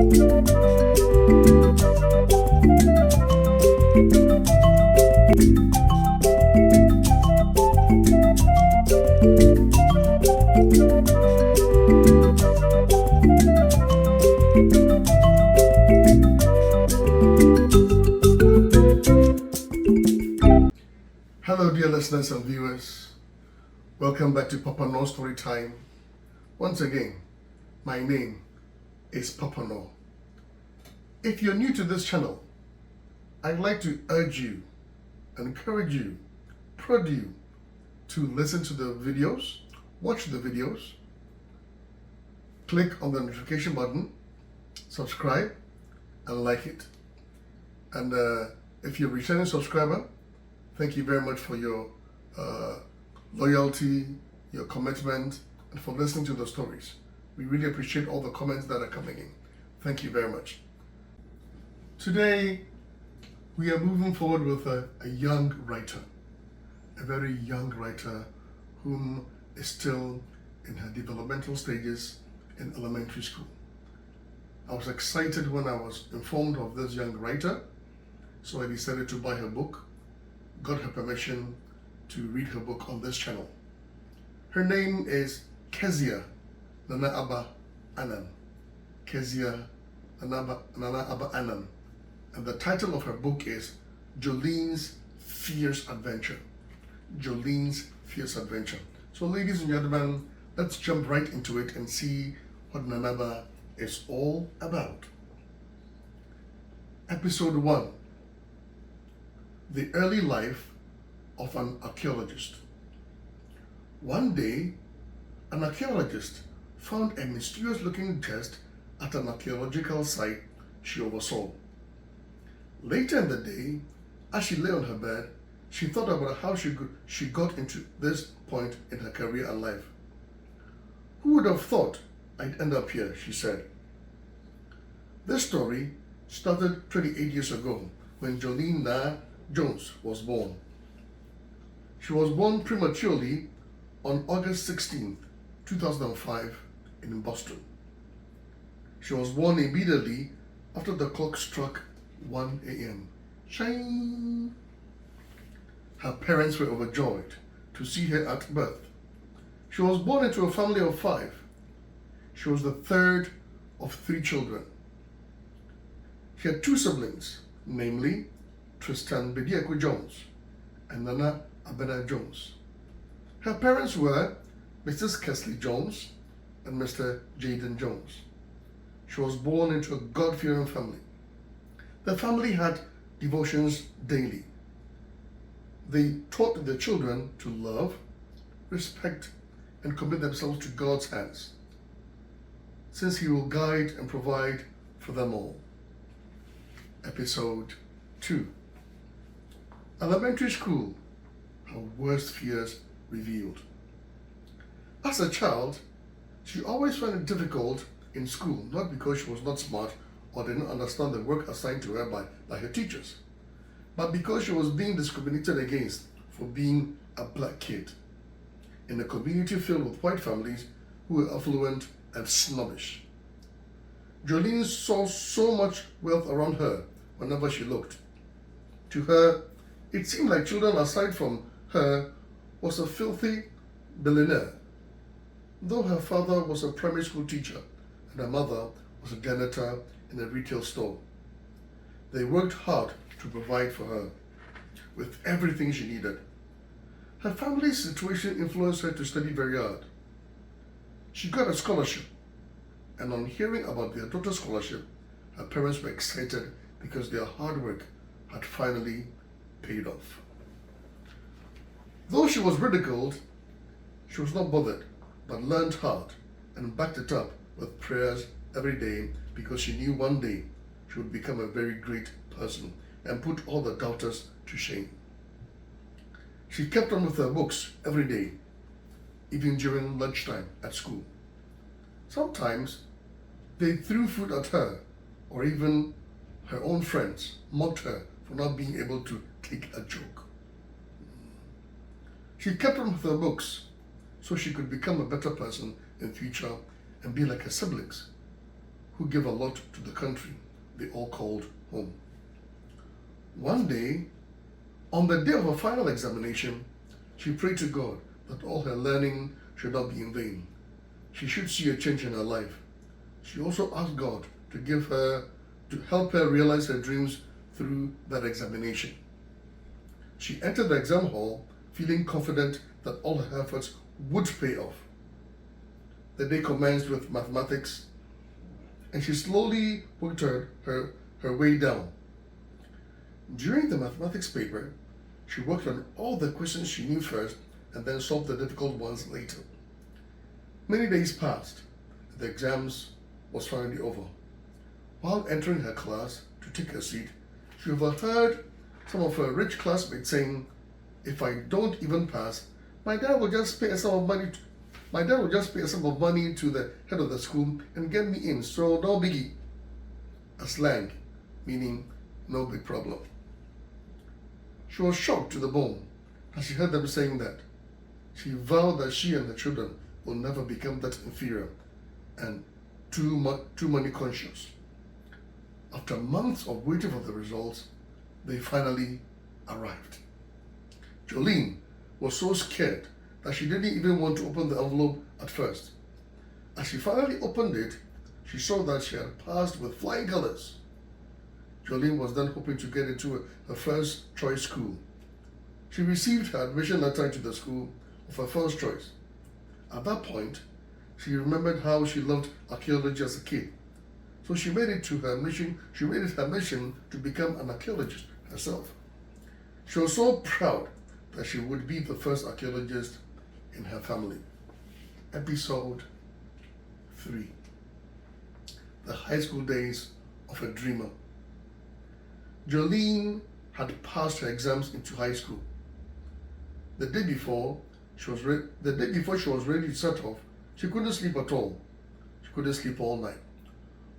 Hello dear listeners and viewers, welcome back to Papa-Norr Story Time. Once again, my name is Papa-Norr. If you're new to this channel, I'd like to urge you, encourage you, prod you to listen to the videos, watch the videos, click on the notification button, subscribe and like it. And if you're a returning subscriber, thank you very much for your loyalty, your commitment, and for listening to the stories. We really appreciate all the comments that are coming in. Thank you very much. Today, we are moving forward with a young writer, a very young writer whom is still in her developmental stages in elementary school. I was excited when I was informed of this young writer, so I decided to buy her book, got her permission to read her book on this channel. Her name is Kezia Nana Aba Anan. Kezia Nana Aba Anan. And the title of her book is Jolene's Fierce Adventure. Jolene's Fierce Adventure. So ladies and gentlemen, let's jump right into it and see what Nanaba is all about. Episode 1. The early life of an archaeologist. One day, an archaeologist found a mysterious-looking chest at an archaeological site she oversaw. Later in the day, as she lay on her bed, she thought about how she got into this point in her career and life. Who would have thought I'd end up here, she said. This story started 28 years ago when Jolene Jones was born. She was born prematurely on August 16, 2005 in Boston. She was born immediately after the clock struck 1 a.m. Shine! Her parents were overjoyed to see her at birth. She was born into a family of 5. She was the third of 3 children. She had 2 siblings, namely Tristan Bediakwe Jones and Nana Abena Jones. Her parents were Mrs. Kesley Jones and Mr. Jaden Jones. She was born into a God-fearing family. The family had devotions daily. They taught their children to love, respect, and commit themselves to God's hands, since He will guide and provide for them all. Episode 2. Elementary school, her worst fears revealed. As a child, she always found it difficult in school, not because she was not smart or didn't understand the work assigned to her by her teachers, but because she was being discriminated against for being a black kid in a community filled with white families who were affluent and snobbish. Jolene saw so much wealth around her whenever she looked. To her, it seemed like children aside from her was a filthy billionaire, though her father was a primary school teacher and her mother was a janitor in a retail store. They worked hard to provide for her with everything she needed. Her family's situation influenced her to study very hard. She got a scholarship, and on hearing about their daughter's scholarship, her parents were excited because their hard work had finally paid off. Though she was ridiculed, she was not bothered, but learned hard and backed it up with prayers every day because she knew one day she would become a very great person and put all the doubters to shame. She kept on with her books every day, even during lunchtime at school. Sometimes they threw food at her, or even her own friends mocked her for not being able to take a joke. She kept on with her books so she could become a better person in future and be like her siblings, who gave a lot to the country they all called home. One day, on the day of her final examination, she prayed to God that all her learning should not be in vain. She should see a change in her life. She also asked God to help her realize her dreams through that examination. She entered the exam hall feeling confident that all her efforts would pay off. The day commenced with mathematics, and she slowly worked her way down. During the mathematics paper, she worked on all the questions she knew first and then solved the difficult ones later. Many days passed. The exams was finally over. While entering her class to take her seat, she overheard some of her rich classmates saying, "If I don't even pass, my dad will just pay a sum of money. My dad will just pay a sum of money to the head of the school and get me in. So no biggie." A slang meaning no big problem. She was shocked to the bone as she heard them saying that. She vowed that she and her children will never become that inferior and too money conscious. After months of waiting for the results, they finally arrived. Jolene was so scared that she didn't even want to open the envelope at first. As she finally opened it, she saw that she had passed with flying colors. Jolene was then hoping to get into her first choice school. She received her admission letter into the school of her first choice. At that point, she remembered how she loved archaeology as a kid. So she made it her mission to become an archaeologist herself. She was so proud that she would be the first archaeologist in her family. Episode 3. The high school days of a dreamer. Jolene had passed her exams into high school. The day before she was ready to set off, she couldn't sleep at all. She couldn't sleep all night.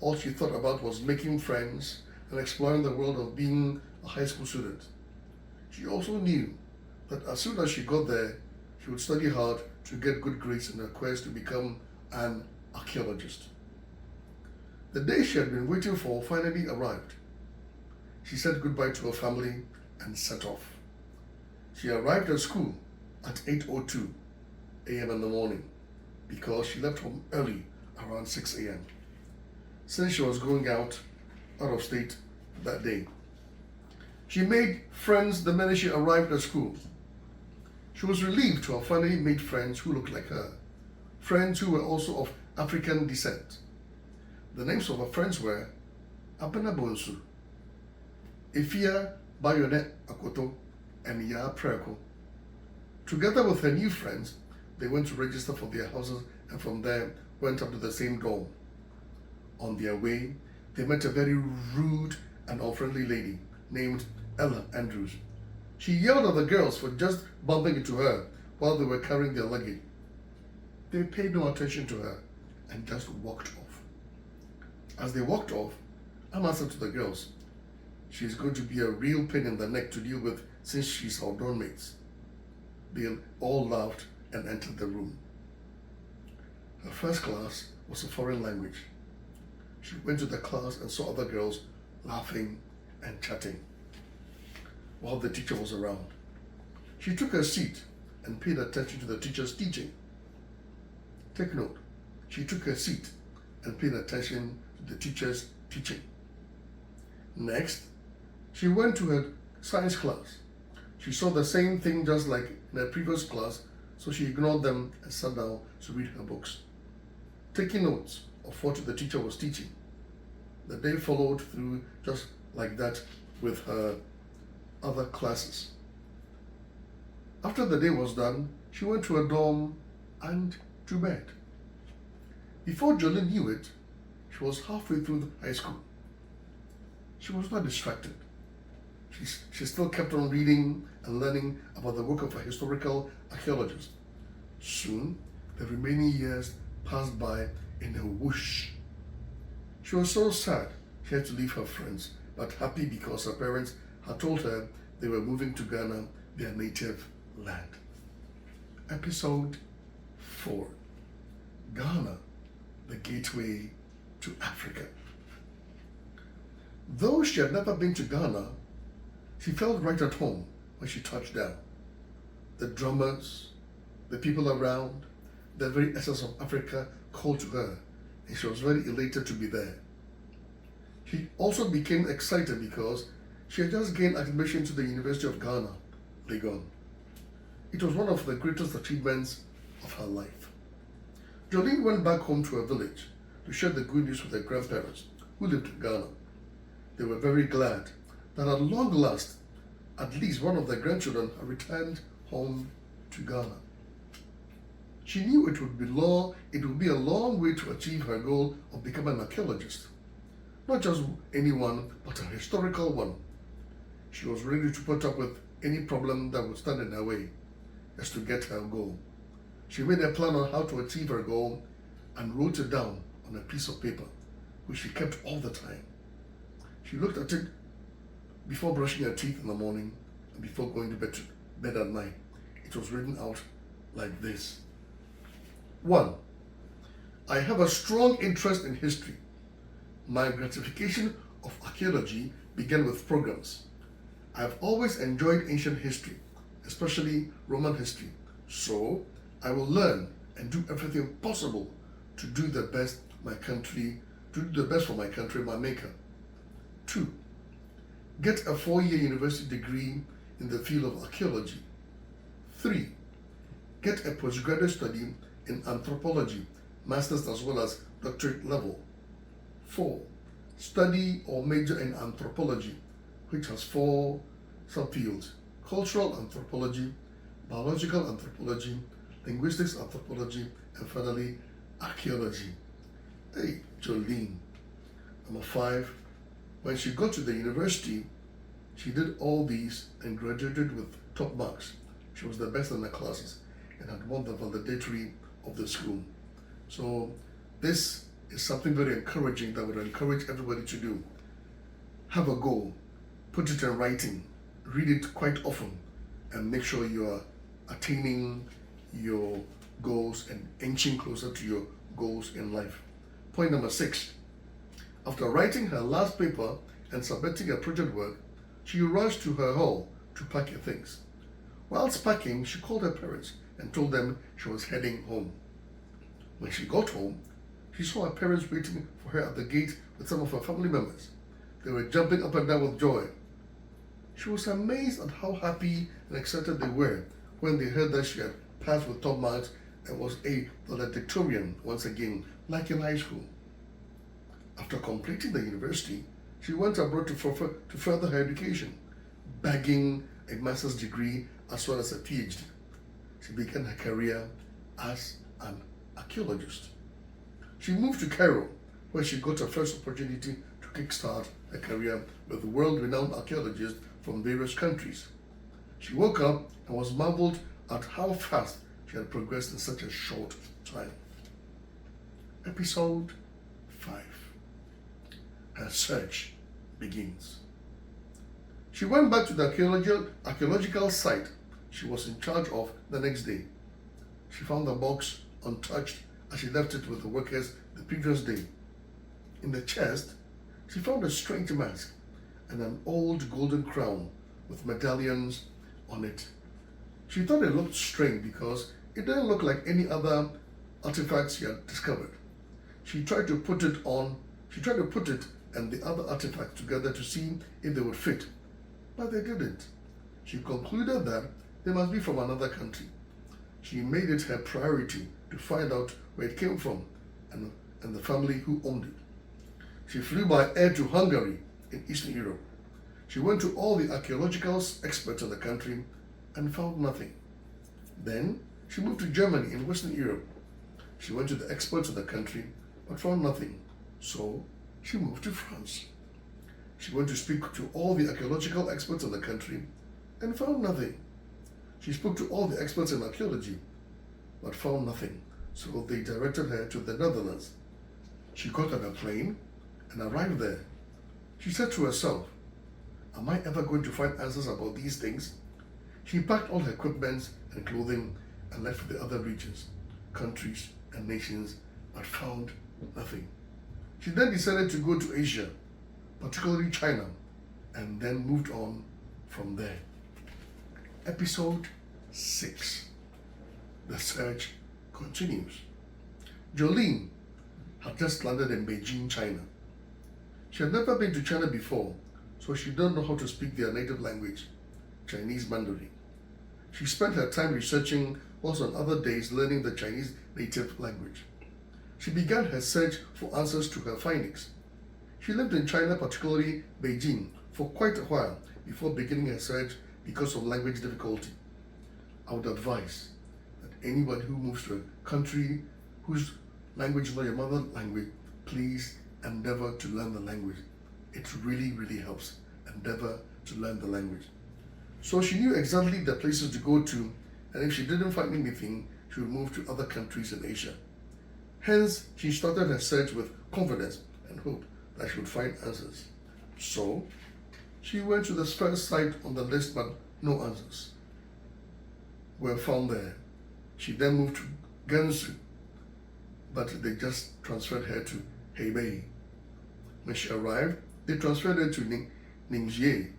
All she thought about was making friends and exploring the world of being a high school student. She also knew that as soon as she got there, she would study hard to get good grades in her quest to become an archaeologist. The day she had been waiting for finally arrived. She said goodbye to her family and set off. She arrived at school at 8:02 a.m. in the morning because she left home early around 6 a.m. since she was going out of state that day. She made friends the minute she arrived at school. She was relieved to have finally made friends who looked like her, friends who were also of African descent. The names of her friends were Abena Bonsu, Ifia Bayone Akoto, and Ya Preko. Together with her new friends, they went to register for their houses and from there went up to the same dorm. On their way, they met a very rude and unfriendly lady named Ella Andrews. She yelled at the girls for just bumping into her while they were carrying their luggage. They paid no attention to her and just walked off. As they walked off, Amma said to the girls, "She's going to be a real pain in the neck to deal with since she's our dorm mates." They all laughed and entered the room. Her first class was a foreign language. She went to the class and saw other girls laughing and chatting while the teacher was around. She took her seat and paid attention to the teacher's teaching. Take note, she took her seat and paid attention to the teacher's teaching. Next, she went to her science class. She saw the same thing just like in her previous class, so she ignored them and sat down to read her books, taking notes of what the teacher was teaching. The day followed through just like that with her other classes. After the day was done, she went to her dorm and to bed. Before Jolene knew it, she was halfway through the high school. She was not distracted. She still kept on reading and learning about the work of a historical archaeologist. Soon, the remaining years passed by in a whoosh. She was so sad she had to leave her friends, but happy because her parents had told her they were moving to Ghana, their native land. Episode 4. Ghana, the gateway to Africa. Though she had never been to Ghana, she felt right at home when she touched down. The drummers, the people around, the very essence of Africa called to her, and she was very elated to be there. She also became excited because she had just gained admission to the University of Ghana, Legon. It was one of the greatest achievements of her life. Jolene went back home to her village to share the good news with her grandparents, who lived in Ghana. They were very glad that at long last, at least one of their grandchildren had returned home to Ghana. She knew it would be a long way to achieve her goal of becoming an archaeologist. Not just any one, but a historical one. She was ready to put up with any problem that would stand in her way, just to get her goal. She made a plan on how to achieve her goal and wrote it down on a piece of paper, which she kept all the time. She looked at it before brushing her teeth in the morning and before going to bed at night. It was written out like this. 1. I have a strong interest in history. My gratification of archaeology began with programs. I have always enjoyed ancient history, especially Roman history, so I will learn and do everything possible to do the best for my country, my maker. 2. Get a 4-year university degree in the field of archaeology. 3. Get a postgraduate study in anthropology, master's as well as doctorate level. 4. Study or major in anthropology, which has 4 subfields: cultural anthropology, biological anthropology, linguistics anthropology, and finally, archaeology. Hey, Jolene. Number 5. When she got to the university, she did all these and graduated with top marks. She was the best in her classes and had won the valedictory of the school. So this is something very encouraging that I would encourage everybody to do. Have a goal, put it in writing, read it quite often, and make sure you are attaining your goals and inching closer to your goals in life. Point number 6. After writing her last paper and submitting her project work, she rushed to her hall to pack her things. Whilst packing, she called her parents and told them she was heading home. When she got home, she saw her parents waiting for her at the gate with some of her family members. They were jumping up and down with joy. She was amazed at how happy and excited they were when they heard that she had passed with top marks and was a valedictorian once again, like in high school. After completing the university, she went abroad to further her education, bagging a master's degree as well as a PhD. She began her career as an archaeologist. She moved to Cairo, where she got her first opportunity to kickstart her career with world-renowned archaeologists from various countries. She woke up and was marveled at how fast she had progressed in such a short time. Episode 5. Her search begins. She went back to the archaeological site she was in charge of the next day. She found the box untouched as she left it with the workers the previous day. In the chest, she found a strange mask and an old golden crown with medallions on it. She thought it looked strange because it didn't look like any other artifacts she had discovered. She tried to put it and the other artifacts together to see if they would fit, but they didn't. She concluded that they must be from another country. She made it her priority to find out where it came from and the family who owned it. She flew by air to Hungary in Eastern Europe. She went to all the archaeological experts in the country and found nothing. Then she moved to Germany in Western Europe. She went to the experts in the country but found nothing. So she moved to France. She went to speak to all the archaeological experts in the country and found nothing. She spoke to all the experts in archaeology but found nothing. So they directed her to the Netherlands. She got on a plane and arrived there. She said to herself, "Am I ever going to find answers about these things?" She packed all her equipment and clothing and left for the other regions, countries, and nations, but found nothing. She then decided to go to Asia, particularly China, and then moved on from there. Episode 6. The search continues. Jolene had just landed in Beijing, China. She had never been to China before, so she didn't know how to speak their native language, Chinese Mandarin. She spent her time researching, whilst on other days learning the Chinese native language. She began her search for answers to her findings. She lived in China, particularly Beijing, for quite a while before beginning her search because of language difficulty. I would advise that anyone who moves to a country whose language is not your mother language, please endeavor to learn the language. It really, really helps. Endeavor to learn the language. So she knew exactly the places to go to, and if she didn't find anything, she would move to other countries in Asia. Hence, she started her search with confidence and hope that she would find answers. So, she went to the first site on the list, but no answers were found there. She then moved to Gansu, but they just transferred her to Hebei. When she arrived, they transferred her to Ningxie,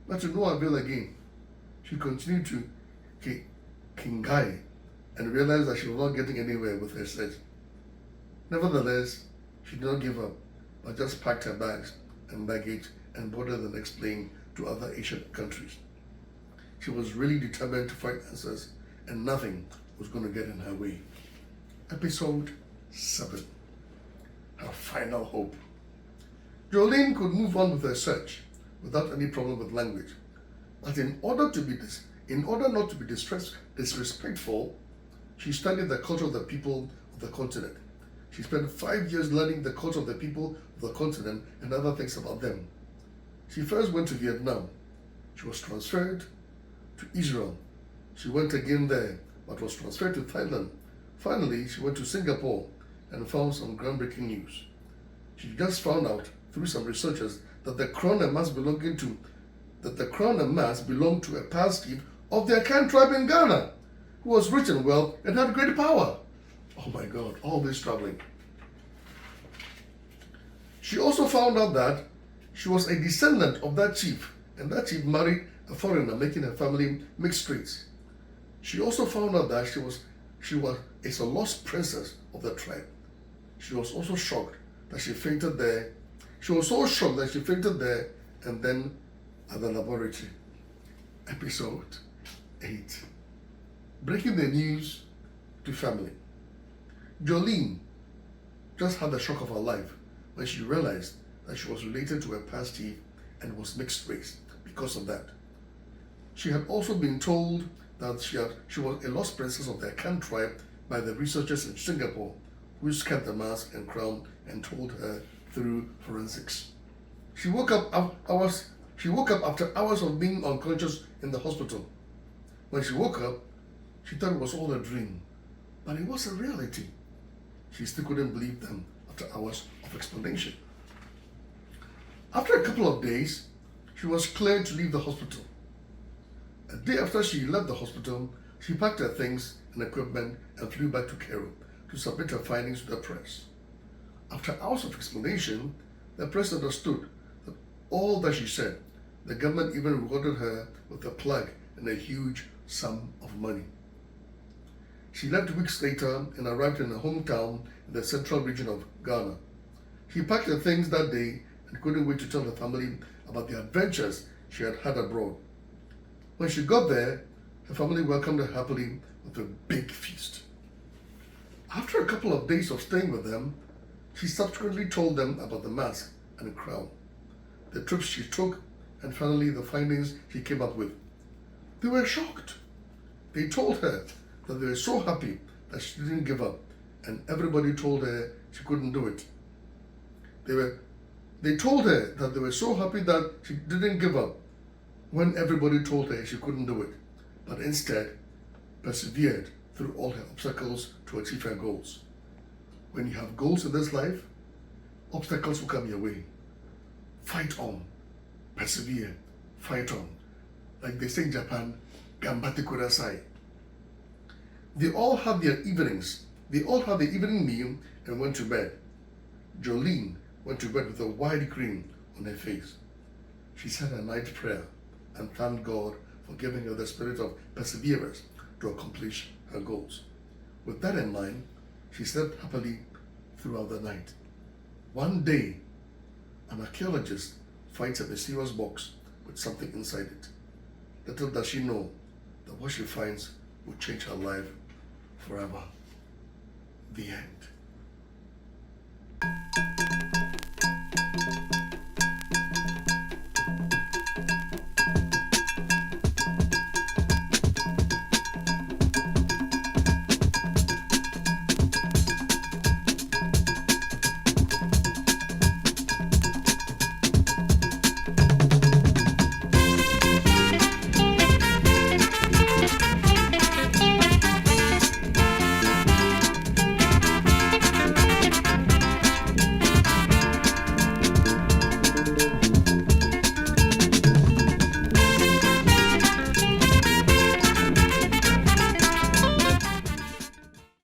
but to no avail again. She continued to Qinghai and realized that she was not getting anywhere with her search. Nevertheless, she did not give up, but just packed her bags and baggage and boarded the next plane to other Asian countries. She was really determined to find answers, and nothing was going to get in her way. Episode 7. Her final hope. Jolene could move on with her search without any problem with language, but in order not to be disrespectful, she studied the culture of the people of the continent. She spent 5 years learning the culture of the people of the continent and other things about them. She first went to Vietnam. She was transferred to Israel. She went again there, but was transferred to Thailand. Finally, she went to Singapore and found some groundbreaking news. She just found out through some researchers that the crown and mask belonged to a past chief of the Akan tribe in Ghana, who was rich and well and had great power. Oh my God, all this traveling. She also found out that she was a descendant of that chief, and that chief married a foreigner, making her family mixed race. She also found out that she was a lost princess of the tribe. She was also shocked that she fainted there. She was so shocked that she fainted there and then at the laboratory. Episode 8. Breaking the news to family. Jolene just had the shock of her life when she realized that she was related to a past chief and was mixed race because of that. She had also been told that she was a lost princess of the Akan tribe by the researchers in Singapore, who scanned the mask and crown and told her through forensics. She woke up after hours of being unconscious in the hospital. When she woke up, she thought it was all a dream, but it was a reality. She still couldn't believe them after hours of explanation. After a couple of days, she was cleared to leave the hospital. A day after she left the hospital, she packed her things and equipment and flew back to Cairo to submit her findings to the press. After hours of explanation, the press understood that all that she said, the government even rewarded her with a plaque and a huge sum of money. She left weeks later and arrived in her hometown in the central region of Ghana. She packed her things that day and couldn't wait to tell her family about the adventures she had had abroad. When she got there, her family welcomed her happily with a big feast. After a couple of days of staying with them, she subsequently told them about the mask and the crown, the trips she took, and finally the findings she came up with. They were shocked. They told her that they were so happy that she didn't give up, and everybody told her she couldn't do it. They told her that they were so happy that she didn't give up when everybody told her she couldn't do it, but instead persevered through all her obstacles to achieve her goals. When you have goals in this life, obstacles will come your way. Fight on, persevere, fight on. Like they say in Japan, gambate kudasai. They all had their evenings. They all had their evening meal and went to bed. Jolene went to bed with a wide grin on her face. She said her night prayer and thanked God for giving her the spirit of perseverance to accomplish her goals. With that in mind, she slept happily throughout the night. One day, an archaeologist finds a mysterious box with something inside it. Little does she know that what she finds will change her life forever. The end.